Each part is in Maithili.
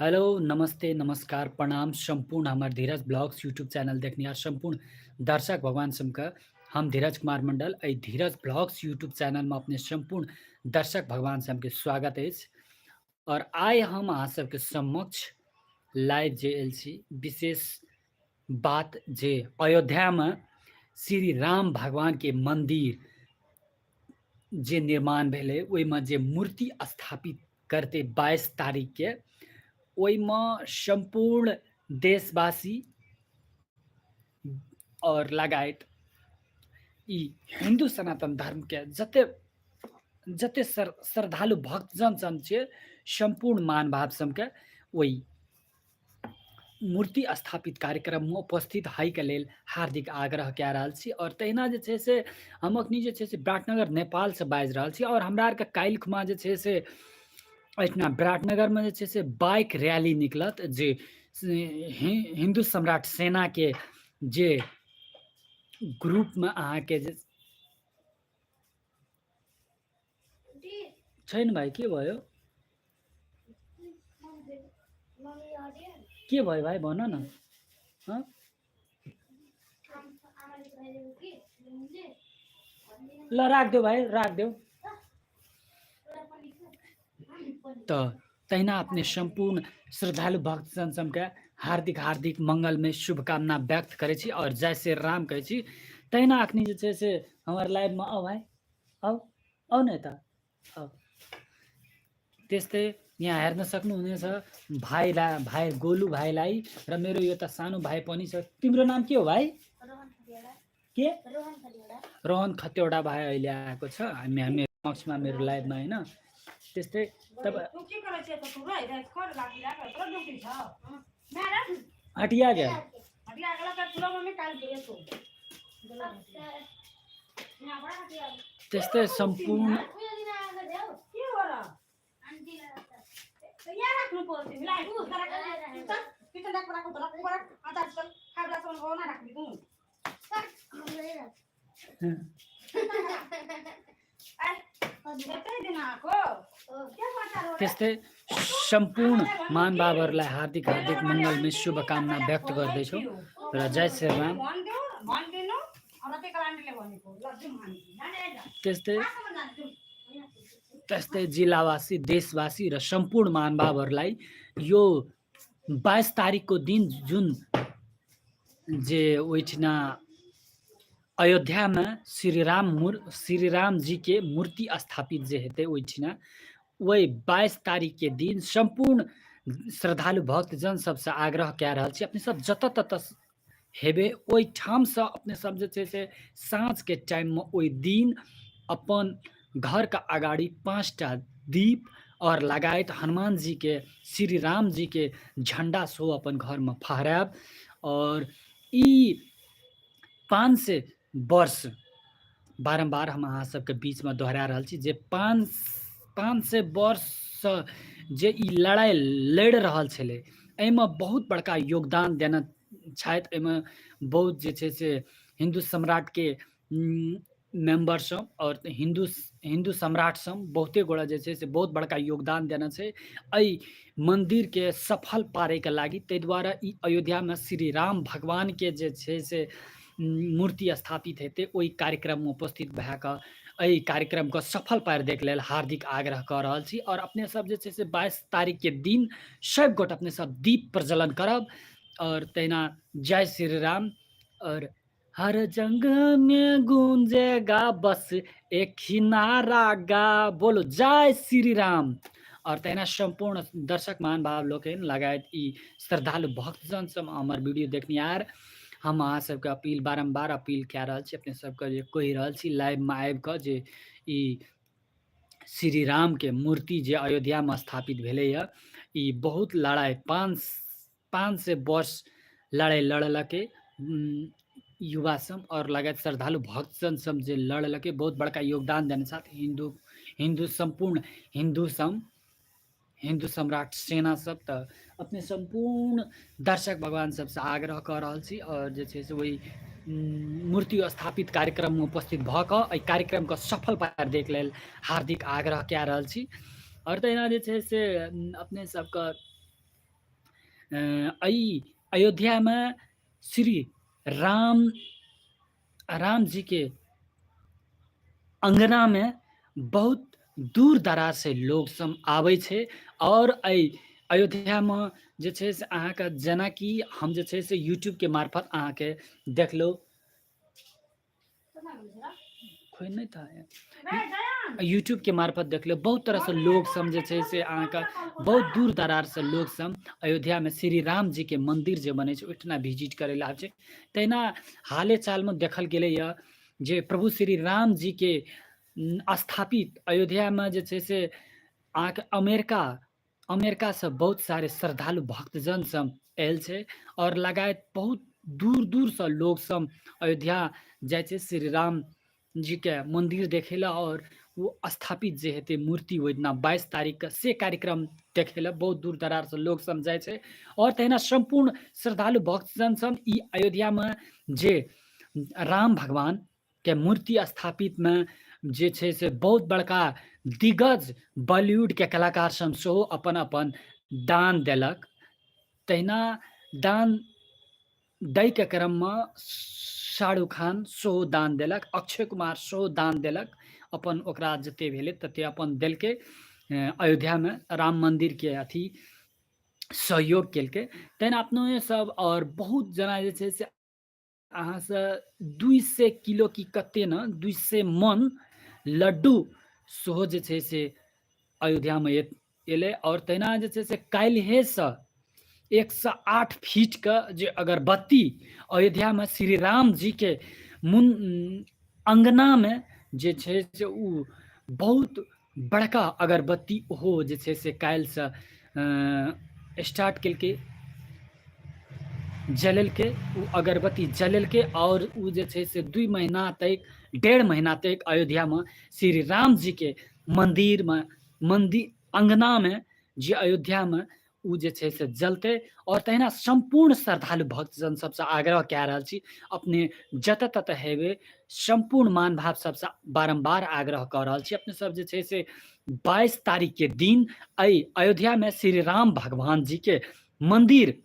हेलो, नमस्ते, नमस्कार, प्रणाम संपूर्ण हमार धीरज ब्लॉग्स यूट्यूब चैनल देखनिहार संपूर्ण दर्शक भगवान सबके हम धीरज कुमार मंडल धीरज ब्लॉग्स यूट्यूब चैनल में अपने संपूर्ण दर्शक भगवान सबके स्वागत अछि। और आइ हम अहाँ सबके समक्ष लाइव जे आयल छी विशेष बात जे अयोध्या में श्री राम भगवान के मंदिर जे निर्माण भेलै ओहिमे जे मूर्ति स्थापित करते 22 तारीख के ओहिमे संपूर्ण देशवासी और लगायत ई हिंदू सनातन धर्म के जते जते श्रद्धालु भक्तजन सब छै संपूर्ण मान भाव सबके ओहि मूर्ति स्थापित कार्यक्रम में उपस्थित होइ के लेल हार्दिक आग्रह कए रहल छी। और तहिना जे छै से हम अखनी जे छै से विराटनगर नेपाल से बाजि रहल छी और हमरा आरके काल्हि खुमा जे छै से एहिठिना विराटनगर में जे छै से बाइक रैली निकलत जे हिंदू सम्राट सेना के जे ग्रुप में अहाँ के जे छैन भाई के भयो के भयो भाई भन न। हाँ ल राख दो भाई राख दो। तो तहिना अपने संपूर्ण श्रद्धालु भक्तजन सबके हार्दिक हार्दिक मंगलमय शुभकामना व्यक्त करे छी और जय श्री राम कहे छी। तहिना अखनी जे छै से हमार लाइव में आओ भाई आओ न यता आओ। त्यस्तै यहाँ हेर्न सक्नुहुनेछ भाइ गोलु भाइलाई र मेरो यो त सानो भाइ पनि छ। तिम्रो नाम के हो भाइ? के रोहन खतिवडा भाइ अहिले आएको छ हामी पक्षमा मेरो लाइभमा हैन। त्यस्तै हटिया गया त्यस्तै सम्पूर्ण त्यस्तै सम्पूर्ण मान बाबरलाई हार्दिक हार्दिक मङ्गलमय शुभकामना व्यक्त गर्दैछु र जय श्री राम। त्यस्तै जिल्लावासी देशवासी र सम्पूर्ण महानुभावहरूलाई यो 22 तारिखको दिन जुन जे ओइठिना अयोध्या में श्री राम जी के मूर्ति स्थापित जे हेतै ओइठिना वही 22 तारीख के दिन संपूर्ण श्रद्धालु भक्तजन सबसे आग्रह कए रहल छी अपने सब जत तत हेबे ओहि ठाम से अपने सब जे छै से साँझ के टाइम में ओहि दिन अपन घर का अगाड़ी 5टा दीप और लगायत हनुमान जी के श्री राम जी के झंडा सो अपन घर में फहराब। और ई 500 वर्ष बारम्बार हम अहाँ सबके बीच में दोहरा रहल छी जे 500 वर्ष जे ई लड़ाई लड़ रहल छलै एहिमे बहुत बड़का योगदान देना छथि। एहिमे बहुत जे छै से हिंदू सम्राट के मेंबर सब और हिंदू सम्राट सब बहुते गोड़ा जे छै से बहुत बड़का योगदान देना छै एहि मंदिर के सफल पारे के लागी। ताहि दुआरे ई अयोध्या में श्री राम भगवान के जे छै से मूर्ति स्थापित हेतै ओहि कार्यक्रम में उपस्थित भए कऽ एहि कार्यक्रम को सफल पार देख लेल हार्दिक आग्रह कर रहल छी। और अपने सब जे छै से 22 तारीख के दिन सब गोट अपने सब दीप प्रज्वलन करब और तहिना जय श्री राम। और हर जगह में गूंजेगा बस एक ही नारा गा बोलो जय श्री राम। और तहिना संपूर्ण दर्शक मान भाव लोग लगायत ई श्रद्धालु भक्तजन सब हमार वीडियो देखनिहार हम अहाँ सबके अपील बारम्बार अपील कए रहल छी अपने सबके जे कहि रहल छी लाइव में आबि कऽ जे ई श्री राम के मूर्ति जे अयोध्या में स्थापित भेलैया ई बहुत लड़ाई 500 वर्ष लड़ाई लड़लके युवा सब और लगायत श्रद्धालु भक्तजन सब जे लड़लके बहुत बड़का योगदान देने साथ हिंदू संपूर्ण हिंदू सम्राट सेना सब तो अपने संपूर्ण दर्शक भगवान सबसे आग्रह कर रहल छी और जे छै से वही मूर्ति स्थापित कार्यक्रम में उपस्थित भऽ कऽ कार्यक्रम को सफल पार देख लेल हार्दिक आग्रह कए रहल छी। और तहिना जे छै से अपने सबके अयोध्या में श्री राम राम जी के अंगना में बहुत दूर दराज से लोग सब आबै छै और अयोध्या में जे छै से अहाँके जेना कि हम जे छै से यूट्यूब के मार्फत अहाँके देखलो कोई नहीं था यूट्यूब के मार्फत देखलो बहुत तरह से लोग सब जे छै से अहाँके बहुत दूर दरार से लोग सब अयोध्या में श्री राम जी के मंदिर जे बने छै ओहिठना विजिट करे ला आबै छै। तहिना हाले चाल में देखल गेलै या जे प्रभु श्री राम जी के स्थापित अयोध्या में जे छै से अहाँके अमेरिका से बहुत सारे श्रद्धालु भक्तजन सब आयल छै और लगायत बहुत दूर दूर से लोग सब अयोध्या जाइ छै श्री राम जी के मंदिर देखे ला और वो स्थापित जे हेते मूर्ति ओहि दिना 22 तारीख के से कार्यक्रम देखे ला बहुत दूर दरार से लोग सब जाइ छै। और तहिना संपूर्ण श्रद्धालु भक्तजन सब ई अयोध्या में जे राम भगवान के मूर्ति स्थापित में जे छै से बहुत बड़का दिग्गज बॉलीवुड के कलाकार सब सेहो अपन अपन दान देलक। तहिना दान दै के क्रम में शाहरुख खान सेहो दान देलक, अक्षय कुमार सेहो दान देलक, अपन ओकरा जते भेलै तते अपन देलकै अयोध्या में राम मंदिर के अथी सहयोग केलकै। तहन अपने सब और बहुत जना जे छै से अहाँ से 200 किलो की कते न 200 मन लड्डू सेहो जे छै से अयोध्या में एलै और तहिना जे छै से काल्हे से 108 फीट का जे अगरबत्ती अयोध्या में श्री राम जी के अंगना में जे छै से उ बहुत बड़का अगरबत्ती ओहो जे छै से काल्हि से स्टार्ट केलकै जलेलकै उ अगरबत्ती जलेलकै और उ जे छै से 2 महीना तक 1.5 महीना तक अयोध्या में श्री राम जी के मंदिर अंगना में जे अयोध्या में उ जे छै से जलते। और तहिना संपूर्ण श्रद्धालु भक्तजन सबसे आग्रह कए रहल छी अपने जत तत हेबे संपूर्ण मान भाव सबसे बारंबार आग्रह कर रहल छी अपने सब जे छै से 22 तारीख के दिन अयोध्या में श्री राम भगवान जी के मंदिर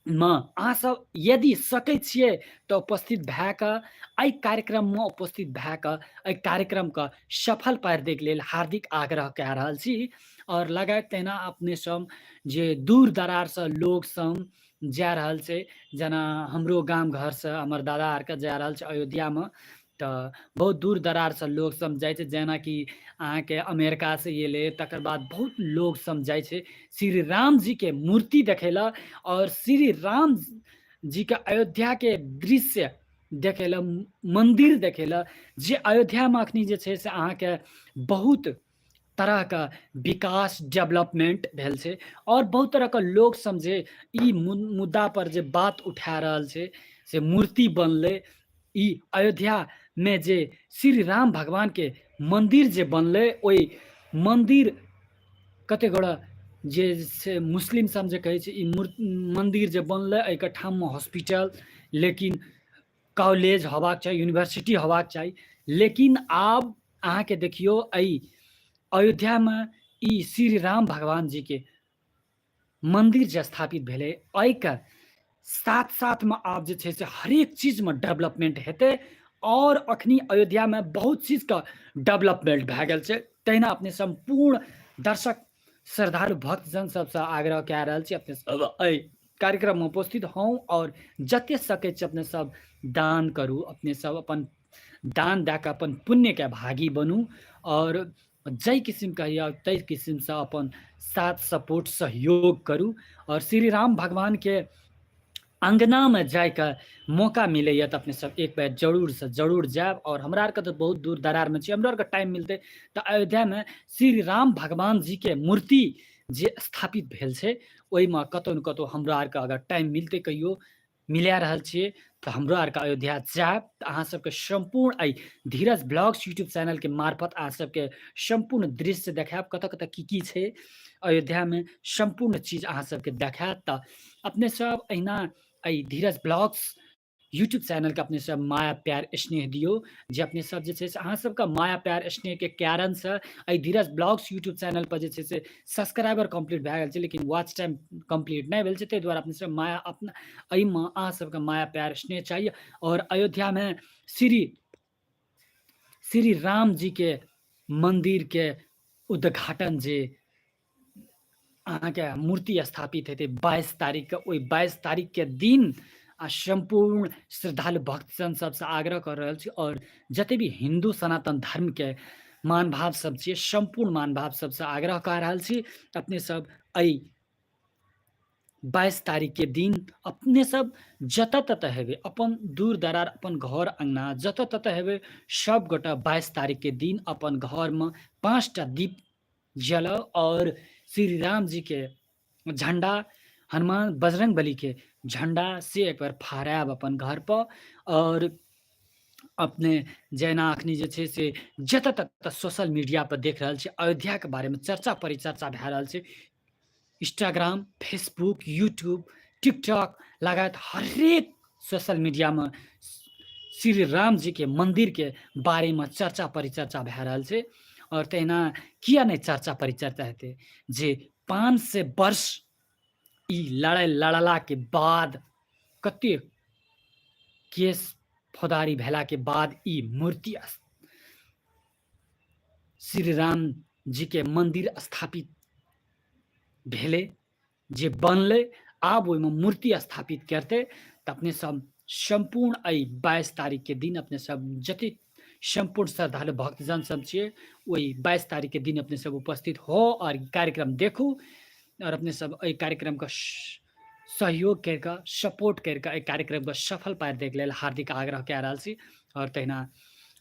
में अहाँ सब यदि सकै छियै तो उपस्थित भए कऽ एहि कार्यक्रम में उपस्थित भए कऽ एहि कार्यक्रम के सफल पारि दै के लेल हार्दिक आग्रह कए रहल छी। और लगायत तहिना अपने सब जे दूर दरार से लोग सब जा रहल छै जेना हमरो गाम घर से हमर दादा आर के जा रहल छै अयोध्या में तो बहुत दूर दरार से लोग सब जाइ छै जेना कि अहाँके अमेरिका से एले तकर बाद बहुत लोग सब जाइ छै श्री राम जी के मूर्ति देखे ला और श्री राम जी के अयोध्या के दृश्य देखे ला मंदिर देखे ला जे अयोध्या में अखनी जे छै से अहाँके बहुत तरह का विकास डेवलपमेंट भेल छै और बहुत तरह का लोग सब जे ई मुद्दा पर जे बात उठा रहल छै से मूर्ति बनले ई अयोध्या में जे श्री राम भगवान के मंदिर जे बनले ओई मंदिर कते गोड़ा जे से मुस्लिम सब जे कहै छै ई मंदिर जे बनले एहि ठाम में हॉस्पिटल लेकिन कॉलेज होबाक चाहिए यूनिवर्सिटी होबाक चाहिए लेकिन आब अहाँ के देखियो अयोध्या में ई श्री राम भगवान जी के मंदिर जे स्थापित भेले एहि के साथ साथ में आब जे छै से हरेक चीज में डेवलपमेंट हेतै और अखनी अयोध्या में बहुत चीज का डेवलपमेंट भए गेल छै। तहिना अपने संपूर्ण दर्शक श्रद्धालु भक्तजन सबसे आग्रह कए रहल छी अपने सब कार्यक्रम में उपस्थित हों और जते सकै छी अपने सब दान करू अपने सब अपन दान दए कऽ अपन पुण्य के भागी बनू और जै किस्म कहिया तै किस्म से अपन साथ सपोर्ट सहयोग करू और श्री राम भगवान के अंगना में जाके मौका मिलैया तो अपने सब एक बार जरूर से जरूर जाब और हमरा आरके तो बहुत दूर दरार में छी हमरा आरके टाइम मिलते तो अयोध्या में श्री राम भगवान जी के मूर्ति जे स्थापित भेल छै ओहि में कतौ न कतौ हमरा आरके अगर टाइम मिलते कहियो मिला रहल छियै तो हमरो आरके अयोध्या जाब तो अहाँ सबके संपूर्ण धीरज ब्लॉग्स यूट्यूब चैनल के मार्फत अहाँ सबके संपूर्ण दृश्य देखाब कत कत की छै अयोध्या में संपूर्ण चीज अहाँ सबके देखात तो अपने सब अहिना धीरज ब्लॉग्स यूट्यूब चैनल के अपने सब माया प्यार स्नेह दियो, जे अपने सब जे छै से अहाँ सबके माया प्यार स्नेह के कारण से एहि धीरज ब्लॉग्स यूट्यूब चैनल पर जे छै से सब्सक्राइबर कंप्लीट भए गेल छै, लेकिन वॉच टाइम कंप्लीट नहि भेल छै। ताहि दुआरे अपने सब माया अपना एहिमे अहाँ सबके माया प्यार स्नेह चाहिए। और अयोध्या में श्री राम जी के मंदिर के उद्घाटन जे अहाँके मूर्ति स्थापित हेतै 22 तारीख के, ओहि 22 तारीख के दिन संपूर्ण श्रद्धालु भक्तजन सबसे आग्रह कर रहल छी, और जते भी हिंदू सनातन धर्म के मान भाव सब छियै, संपूर्ण मान भाव सबसे आग्रह कर रहल छी, अपने सब एहि 22 तारीख के दिन अपने सब जतऽ ततऽ हेबै, अपन दूर दरार अपन घर अंगना जतऽ ततऽ हेबै, सब गोटा 22 तारीख के दिन अपन घर में 5टा दीप जलाओ और श्री राम जी के झंडा, हनुमान बजरंग बली के झंडा से एक बार फहरायब अपन घर पर। और अपने जेना अखनी जे छै से जतऽ ततऽ सोशल मीडिया पर देख रहल छी, अयोध्या के बारे में चर्चा परिचर्चा भए रहल छै। इंस्टाग्राम, फेसबुक, यूट्यूब, टिकटॉक लगायत हरेक सोशल मीडिया में श्री राम जी के मंदिर के बारे में चर्चा परिचर्चा भए रहल छै। और तहिना किया नहीं चर्चा परिचर्चा हेतै, जे 500 वर्ष ई लड़ाई लड़ला के बाद, कते केस फौदारी भेला के बाद ई मूर्ति श्री राम जी के मंदिर स्थापित भेले, जे बनले, आब ओहिमे मूर्ति स्थापित करते। तऽ अपने सब संपूर्ण एहि 22 तारीख के दिन अपने सब जते संपूर्ण श्रद्धालु भक्तजन सब छियै, वही 22 तारीख के दिन अपने सब उपस्थित हो और कार्यक्रम देखू, और अपने सब एहि कार्यक्रम का सहयोग करके सपोर्ट करके एहि कार्यक्रम के सफल पार देख लेल हार्दिक आग्रह कए रहल छी। और तहिना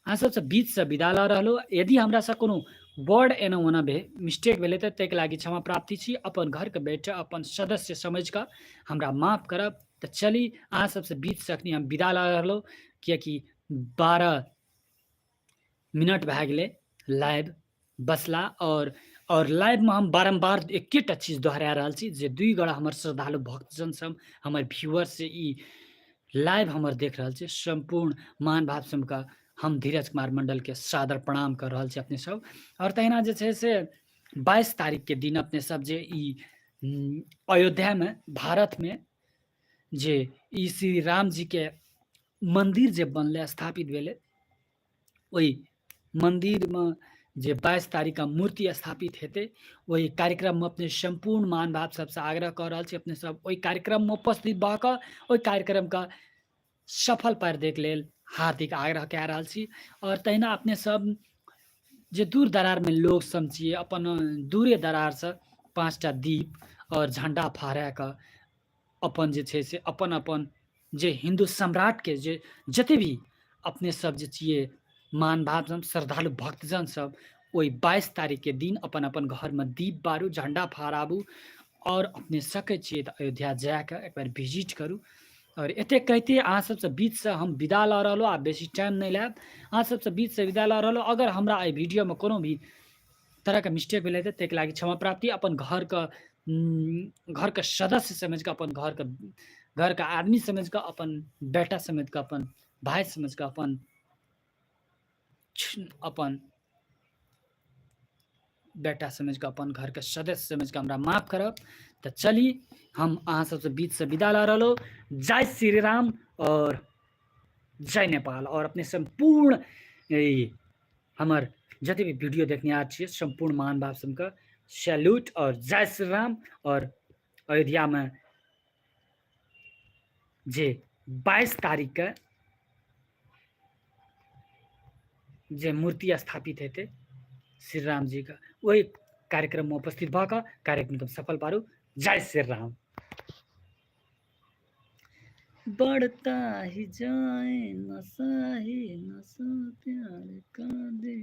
अहाँ सबसे बीच से विदा लऽ रहलहुँ। यदि हमरा से कोनो वर्ड एना ओना मिस्टेक भेलै तऽ ताहिके लागि क्षमा प्रार्थी छी। अपन घर के बेटा अपन सदस्य समझ कऽ हमरा माफ करब। तऽ चली अहाँ सबसे बीच से अखनी हम विदा लऽ रहलहुँ, कियाकि 12 मिनट भए गेलै लाइव बसला, और लाइव में हम बारम्बार एकेटा चीज दोहरा रहल छी, जे 2 गोड़ा हमर श्रद्धालु भक्तजन सब हमर व्यूअर से ई लाइव हमर देख रहल छी, संपूर्ण मान भाव सबका हम धीरज कुमार मंडल के सादर प्रणाम कर रहल छी अपने सब। और तहिना जे छै से 22 तारीख के दिन अपने सब जे ई अयोध्या में भारत में जे ई श्री राम जी के मंदिर जे बनले स्थापित भेले, ओहि मंदिर में जे 22 तारीख का मूर्ति स्थापित हेतै, वही कार्यक्रम में अपने संपूर्ण मान भाव सबसे आग्रह कर रहल छी, अपने सब ओहि कार्यक्रम में उपस्थित भऽ कऽ ओहि कार्यक्रम का सफल पार देख लेल हार्दिक आग्रह कए रहल छी। और तहिना अपने सब जे दूर दरार में लोग सब छियै, अपन दूरे दरार से 5टा दीप और झंडा फहरा कऽ अपन जे छै से अपन अपन जे हिंदू सम्राट के जे जते भी अपने सब जे छियै मान भाव सब श्रद्धालु भक्तजन सब, ओहि 22 तारीख के दिन अपन अपन घर में दीप बारू, झंडा फहराबू, और अपने सकै छियै तऽ अयोध्या जाके एक बार विजिट करू। और एते कहते अहाँ सबसे बीच से हम विदा लऽ रहलहुँ, आ बेसी टाइम नहीं लेब, अहाँ सबसे बीच से विदा लऽ रहलहुँ। अगर हमरा एहि वीडियो में कोनो भी तरह के मिस्टेक भेलै तऽ ताहिके लागि क्षमा प्राप्ति। अपन घर के सदस्य समझ के, अपन घर का आदमी समझ के, अपन बेटा समझ के, अपन भाई समझ के, अपन बेटा समझ के, अपन घर के सदस्य समझ के हमरा माफ करब। तो चली हम अहाँ सबसे बीच से विदा लऽ रहलहुँ। जय श्री राम और जय नेपाल। और अपने संपूर्ण हमर जते भी वीडियो देखने छियै, संपूर्ण मान भाव सबके सैल्यूट और जय श्री राम। और अयोध्या में जे 22 तारीख के जे मूर्ति स्थापित हेतै श्री राम जी का, वही कार्यक्रम में उपस्थित भऽ कऽ कार्यक्रम तुम सफल पारू। जय श्री राम। बढ़ता ही जाए नशा ही नशा प्यार का दे